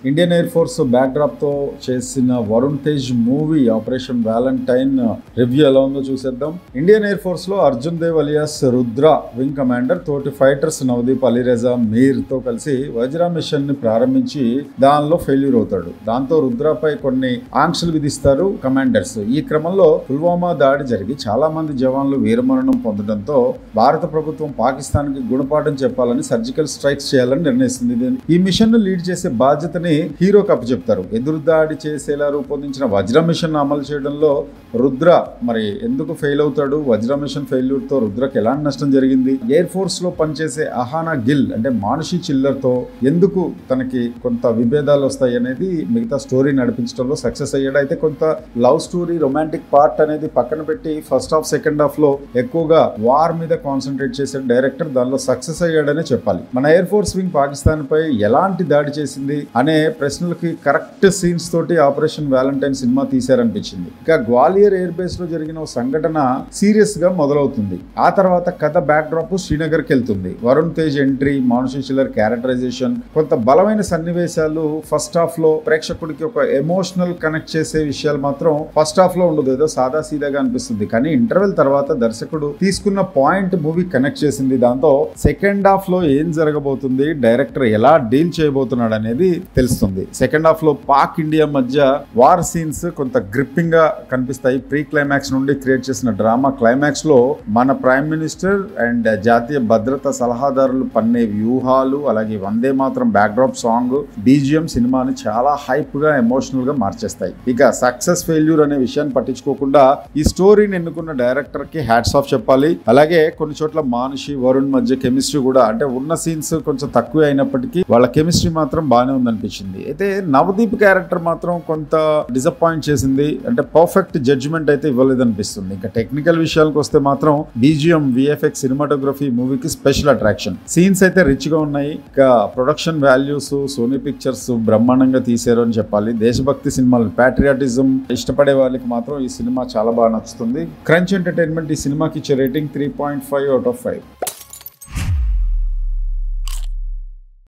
Indian air force backdrop తో చేసిన Varun Tej movie operation valentine review ఎలా ఉందో చూసేద్దాం. ఇండియన్ ఎయిర్ ఫోర్స్ లో Arjun Dev alias Rudra wing commander తోటి ఫైటర్స్ నవదీప్ అలీరేజా మీర్ తో కలిసి వజ్రా మిషన్ ని ప్రారంభించి దానిలో ఫెయిల్యూర్ అవుతాడు. దాంతో రుద్రపై కొన్ని ఆంక్షలు విధిస్తారు కమాండర్స్. ఈ క్రమంలో పుల్వామా దాడి జరిగి చాలా మంది జవాన్లు వీరమరణం పొందడంతో భారత ప్రభుత్వం పాకిస్తాన్ కి గుణపాఠం చెప్పాలని సర్జికల్ స్ట్రైక్స్ చేయాలని నిర్ణయిస్తుంది. ఈ మిషన్ ను లీడ్ చేసే బాధ్యతని హీరోకి అప్పచెప్తారు. ఎదురుదాడి చేసేలా రూపొందించిన వజ్ర మిషన్ అమలు చేయడంలో రుద్ర మరి ఎందుకు ఫెయిల్ అవుతాడు, వజ్ర మిషన్ ఫెయిల్యూర్ తో రుద్రకి ఎలాంటి నష్టం జరిగింది, ఎయిర్ ఫోర్స్ లో పనిచేసే అహానా గిల్ అంటే మానుషి చిల్లర్ తో ఎందుకు తనకి కొంత విభేదాలు వస్తాయి అనేది మిగతా స్టోరీ నడిపించడంలో సక్సెస్ అయ్యాడు. అయితే కొంత లవ్ స్టోరీ రొమాంటిక్ పార్ట్ అనేది పక్కన పెట్టి ఫస్ట్ హాఫ్ సెకండ్ హాఫ్ లో ఎక్కువగా వార్ మీద కాన్సన్ట్రేట్ చేసే డైరెక్టర్ దానిలో సక్సెస్ అయ్యాడనే చెప్పాలి. మన ఎయిర్ ఫోర్స్ వింగ్ పాకిస్తాన్ పై ఎలాంటి దాడి చేసింది అనే ప్రశ్నలకి కరెక్ట్ సీన్స్ తోటి ఆపరేషన్ వ్యాలంటైన్ సినిమా తీశారనిపించింది. ఇక గ్వాలియర్ ఎయిర్ బేస్ లో జరిగిన సంఘటన సీరియస్ గా మొదలవుతుంది. ఆ తర్వాత కథ బ్యాక్ డ్రాప్ శ్రీనగర్ కి వెళ్తుంది. వరుణ్ తేజ్ ఎంట్రీ, మానుషి చిల్లర్ క్యారెక్టరైజేషన్, కొంత బలమైన సన్నివేశాలు ఫస్ట్ హాఫ్ లో ప్రేక్షకుడికి ఒక ఎమోషనల్ కనెక్ట్ చేసే విషయాలు మాత్రం ఫస్ట్ హాఫ్ లో ఉండదు, ఏదో సాదా సీదాగా అనిపిస్తుంది. కానీ ఇంటర్వెల్ తర్వాత దర్శకుడు తీసుకున్న పాయింట్ మూవీ కనెక్ట్ చేసింది. దాంతో సెకండ్ హాఫ్ లో ఏం జరగబోతుంది, డైరెక్టర్ ఎలా డీల్ చేయబోతున్నాడు అనేది తెలుస్తుంది. సెకండ్ హాఫ్ లో పాక్ ఇండియా మధ్య వార్ సీన్స్ కొంత గ్రిప్పింగ్ గా కనిపిస్తాయి. ప్రీ క్లైమాక్స్ నుండి క్రియేట్ చేసిన డ్రామా క్లైమాక్స్ లో మన ప్రైమ్ మినిస్టర్ అండ్ జాతీయ భద్రతా సలహాదారులు పన్నే వ్యూహాలు, అలాగే వందే మాత్రం బ్యాక్ డ్రాప్ సాంగ్, బీజిఎం సినిమాని చాలా హైప్ గా ఎమోషనల్ గా మార్చేస్తాయి. ఇక సక్సెస్ ఫెయిల్యూర్ అనే విషయాన్ని పట్టించుకోకుండా ఈ స్టోరీని ఎన్నుకున్న డైరెక్టర్ కి హ్యాట్స్ ఆఫ్ చెప్పాలి. అలాగే కొన్ని చోట్ల మానుషి వరుణ్ మధ్య కెమిస్ట్రీ కూడా అంటే ఉన్న సీన్స్ కొంచెం తక్కువ అయినప్పటికీ వాళ్ళ కెమిస్ట్రీ మాత్రం బాగానే ఉందనిపించింది. అయితే నవదీప్ క్యారెక్టర్ మాత్రం కొంత డిసప్పాయింట్ చేసింది. అంటే పర్ఫెక్ట్ జడ్జిమెంట్ అయితే ఇవ్వలేదనిపిస్తుంది. ఇంకా టెక్నికల్ విషయాలకు వస్తే మాత్రం బీజిఎం, విఎఫ్ఎక్స్, సినిమాటోగ్రఫీ మూవీకి స్పెషల్ అట్రాక్షన్. సీన్స్ అయితే రిచ్ గా ఉన్నాయి. ఇక ప్రొడక్షన్ వాల్యూస్ సోనీ పిక్చర్స్ బ్రహ్మాండంగా తీశారు అని చెప్పాలి. దేశభక్తి సినిమాలు, ప్యాట్రియాటిజం ఇష్టపడే వాళ్ళకి మాత్రం ఈ సినిమా చాలా బాగా నచ్చుతుంది. క్రంచ్ ఎంటర్టైన్మెంట్ ఈ సినిమాకి ఇచ్చే రేటింగ్ 3.5 out of 5.